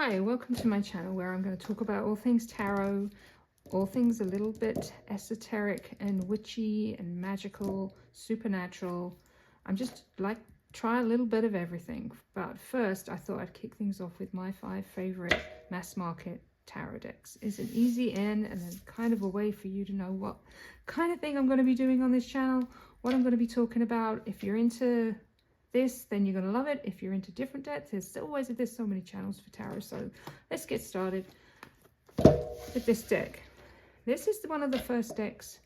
Hi, welcome to my channel where I'm going to talk about all things tarot, all things a little bit esoteric and witchy and magical, supernatural. I'm just like try a little bit of everything. But first I thought I'd kick things off with my 5 favorite mass market tarot decks. It's an easy in and then kind of a way for you to know what kind of thing I'm going to be doing on this channel, what I'm going to be talking about. If you're into this, then you're going to love it. If you're into different decks, there's so many channels for tarot. So let's get started with this deck. This is one of the first decks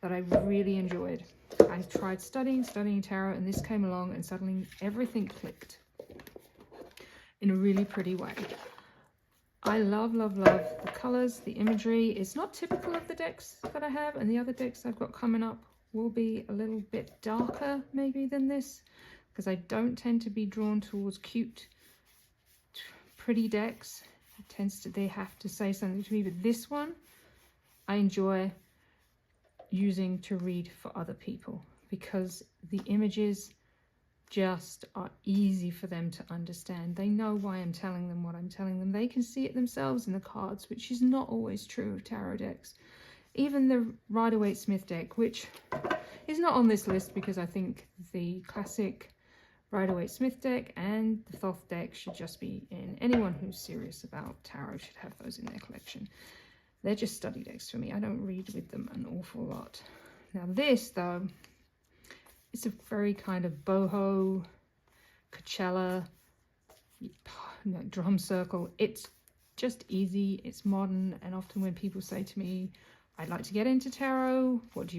that I really enjoyed. I tried studying tarot, and this came along and suddenly everything clicked in a really pretty way. I love the colors, the imagery. It's not typical of the decks that I have, and the other decks I've got coming up will be a little bit darker maybe than this, because I don't tend to be drawn towards cute, pretty decks. They have to say something to me, but this one I enjoy using to read for other people because the images just are easy for them to understand. They know why I'm telling them what I'm telling them. They can see it themselves in the cards, which is not always true of tarot decks. Even the Rider-Waite-Smith deck, which is not on this list because I think the classic Rider-Waite-Smith deck and the Thoth deck should just be in. Anyone who's serious about tarot should have those in their collection. They're just study decks for me. I don't read with them an awful lot. Now this, though, it's a very kind of boho, Coachella, drum circle. It's just easy, it's modern, and often when people say to me, I'd like to get into tarot, what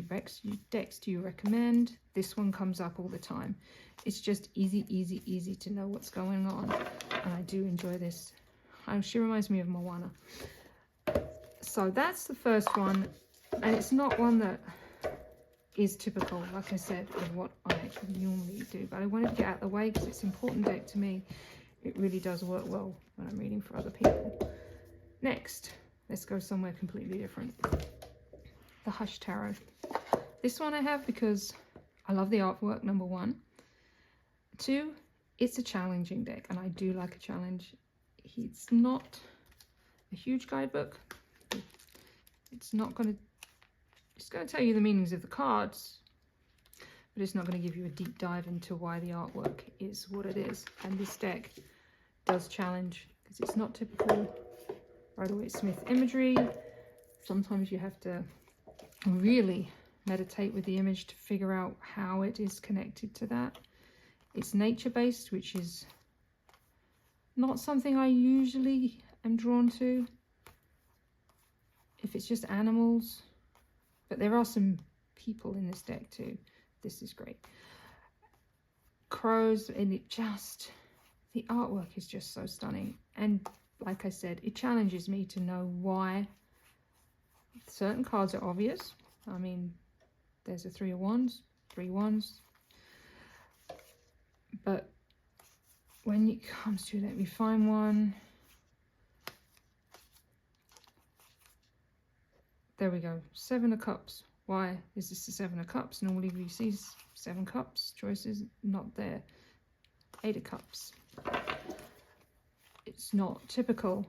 decks do you recommend? This one comes up all the time. It's just easy to know what's going on, and I do enjoy this. She reminds me of Moana. So that's the first one, and it's not one that is typical, like I said, of what I actually normally do, but I wanted to get out of the way because it's an important deck to me. It really does work well when I'm reading for other people. Next, let's go somewhere completely different. The Hush Tarot. This one I have because I love the artwork, number 1. 2, it's a challenging deck, and I do like a challenge. It's not a huge guidebook. It's going to tell you the meanings of the cards, but it's not going to give you a deep dive into why the artwork is what it is. And this deck does challenge because it's not typical Rider-Waite-Smith imagery. Sometimes you have to really meditate with the image to figure out how it is connected to that. It's nature-based, which is not something I usually am drawn to if it's just animals, but there are some people in this deck too. This is great. Crows, and the artwork is just so stunning, and like I said, it challenges me to know why certain cards are obvious. I mean, there's a 3 of Wands, 3 Wands, but when it comes to, let me find one. There we go, 7 of Cups. Why is this the 7 of Cups? Normally we see 7 Cups choices, not there. 8 of Cups. It's not typical,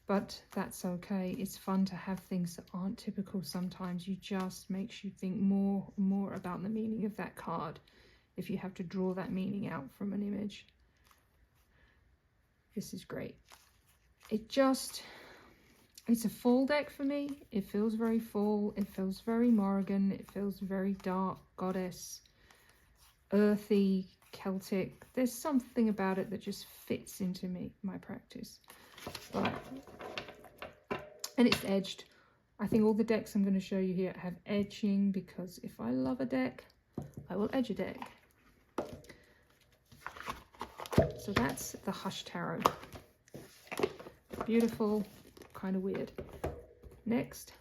but that's okay. It's fun to have things that aren't typical sometimes. You just makes you think more about the meaning of that card if you have to draw that meaning out from an image. This is great. It's a fall deck for me. It feels very fall. It feels very Morrigan. It feels very dark, goddess, earthy, Celtic. There's something about it that just fits into my practice. And it's edged. I think all the decks I'm going to show you here have edging, because if I love a deck, I will edge a deck. So that's the Hush Tarot. Beautiful, kind of weird. Next,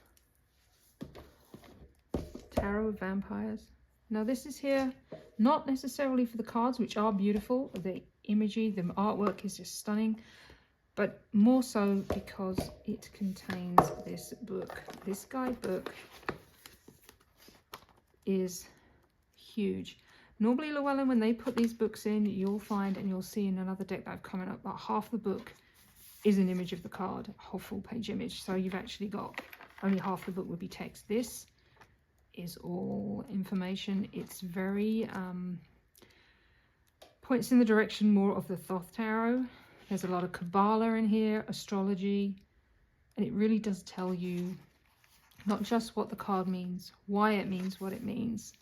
Tarot of Vampyres. Now this is here not necessarily for the cards, which are beautiful. The imagery, the artwork is just stunning, but more so because it contains this book. This guidebook is huge. Normally, Llewellyn, when they put these books in, you'll find, and you'll see in another deck that I've coming up, that half the book is an image of the card, a whole full page image. So you've actually got only half the book would be text. This is all information. It's very points in the direction more of the Thoth Tarot. There's a lot of Kabbalah in here, astrology, and it really does tell you not just what the card means, why it means what it means,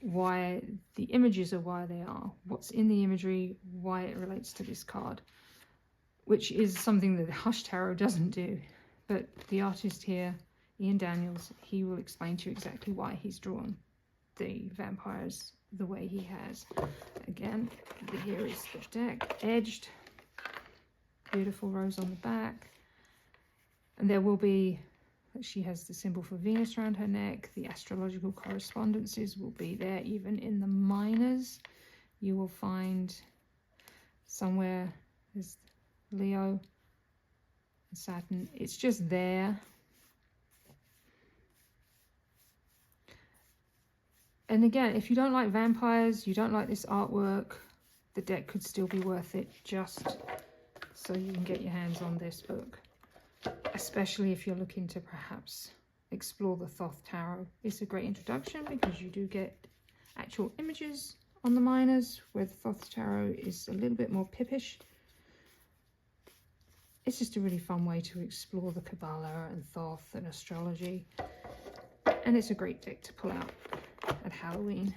why the images are why they are, what's in the imagery, why it relates to this card, which is something that the Hush Tarot doesn't do. But the artist here, Ian Daniels, he will explain to you exactly why he's drawn the vampires the way he has. Again, here is the deck, edged, beautiful rose on the back, and there will be, she has the symbol for Venus around her neck. The astrological correspondences will be there. Even in the minors, you will find somewhere is Leo and Saturn. It's just there. And again, if you don't like vampires, you don't like this artwork, the deck could still be worth it just so you can get your hands on this book. Especially if you're looking to perhaps explore the Thoth Tarot. It's a great introduction because you do get actual images on the minors, where the Thoth Tarot is a little bit more pippish. It's just a really fun way to explore the Kabbalah and Thoth and astrology. And it's a great deck to pull out at Halloween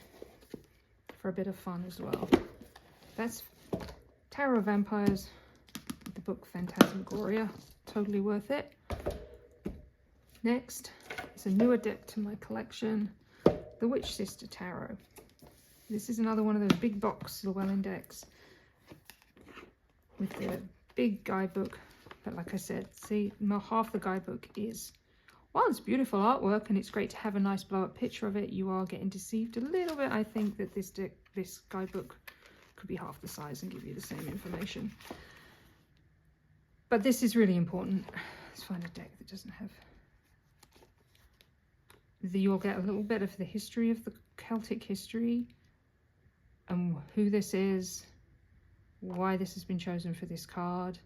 for a bit of fun as well. That's Tarot Vampires, the book Phantasmagoria. Totally worth it. Next is a newer deck to my collection, the Witch Sister Tarot. This is another one of those big box Llewellyn decks with the big guidebook. But like I said, see, half the guidebook is, while it's beautiful artwork and it's great to have a nice blow up picture of it, you are getting deceived a little bit. I think that this guidebook could be half the size and give you the same information. But this is really important. Let's find a deck that doesn't have... You'll get a little bit of the history of the Celtic history and who this is, why this has been chosen for this card.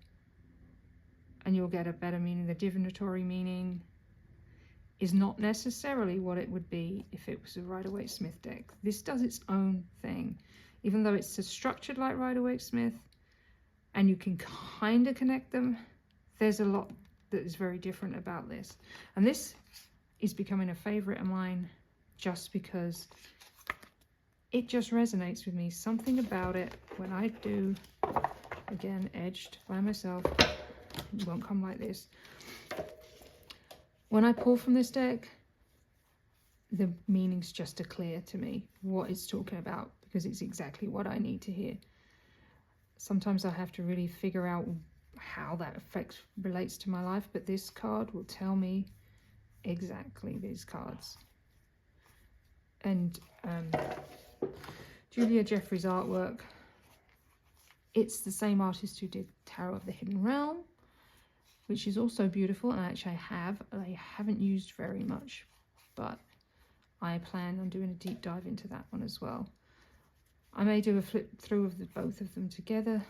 And you'll get a better meaning. The divinatory meaning is not necessarily what it would be if it was a Rider-Waite-Smith deck. This does its own thing. Even though it's structured like Rider-Waite-Smith, and you can kind of connect them, there's a lot that is very different about this. And this is becoming a favorite of mine just because it just resonates with me. Something about it when I do, again, edged by myself, it won't come like this. When I pull from this deck, the meanings just are clear to me, what it's talking about, because it's exactly what I need to hear. Sometimes I have to really figure out how that relates to my life, but this card will tell me exactly these cards. And Julia Jeffrey's artwork, it's the same artist who did Tarot of the Hidden Realm, which is also beautiful, and actually I haven't used very much, but I plan on doing a deep dive into that one as well. I may do a flip through of both of them together.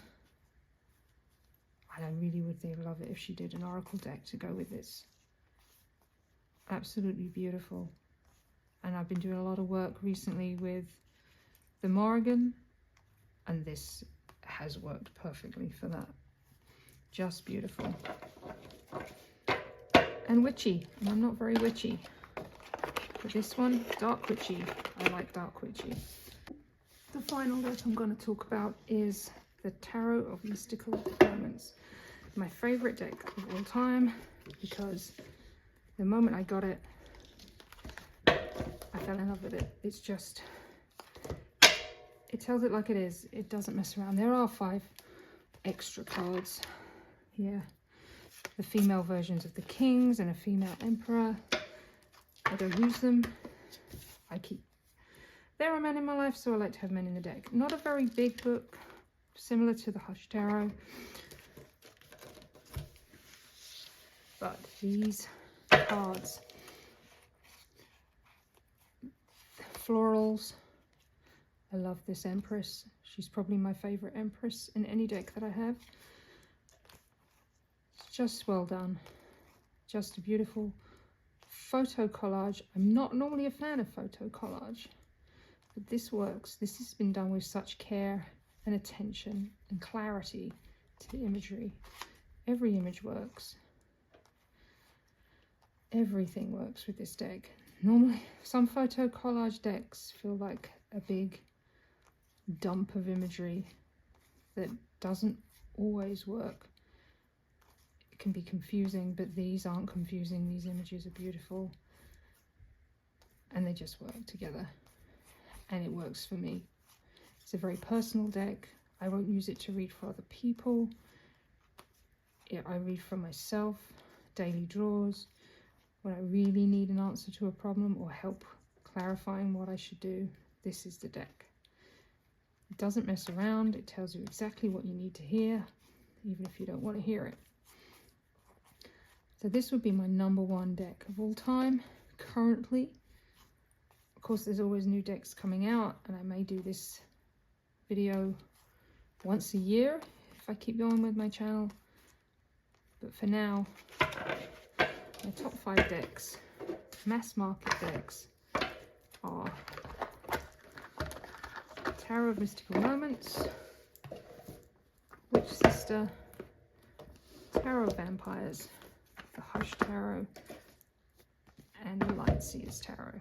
I really would love it if she did an oracle deck to go with this. Absolutely beautiful. And I've been doing a lot of work recently with the Morrigan, and this has worked perfectly for that. Just beautiful. And witchy, and I'm not very witchy. But this one, dark witchy. I like dark witchy. The final deck I'm going to talk about is the Tarot of Mystical Moments. My favorite deck of all time, because the moment I got it, I fell in love with it. It's just, it tells it like it is. It doesn't mess around. There are 5 extra cards here. The female versions of the kings and a female emperor. I don't use them. There are men in my life, so I like to have men in the deck. Not a very big book, similar to the Hush Tarot. But these cards, florals, I love this Empress. She's probably my favorite Empress in any deck that I have. It's just well done. Just a beautiful photo collage. I'm not normally a fan of photo collage, but this works. This has been done with such care and attention and clarity to the imagery. Every image works. Everything works with this deck. Normally, some photo collage decks feel like a big dump of imagery that doesn't always work. It can be confusing, but these aren't confusing. These images are beautiful and they just work together, and it works for me. It's a very personal deck. I won't use it to read for other people. I read for myself, daily draws, when I really need an answer to a problem or help clarifying what I should do. This is the deck. It doesn't mess around. It tells you exactly what you need to hear, even if you don't want to hear it. So this would be my #1 deck of all time currently. Of course, there's always new decks coming out, and I may do this video once a year if I keep going with my channel. But for now, my top 5 decks, mass market decks, are Tarot of Mystical Moments, Witch Sister, Tarot of Vampyres, the Hush Tarot, and the Light Seers Tarot.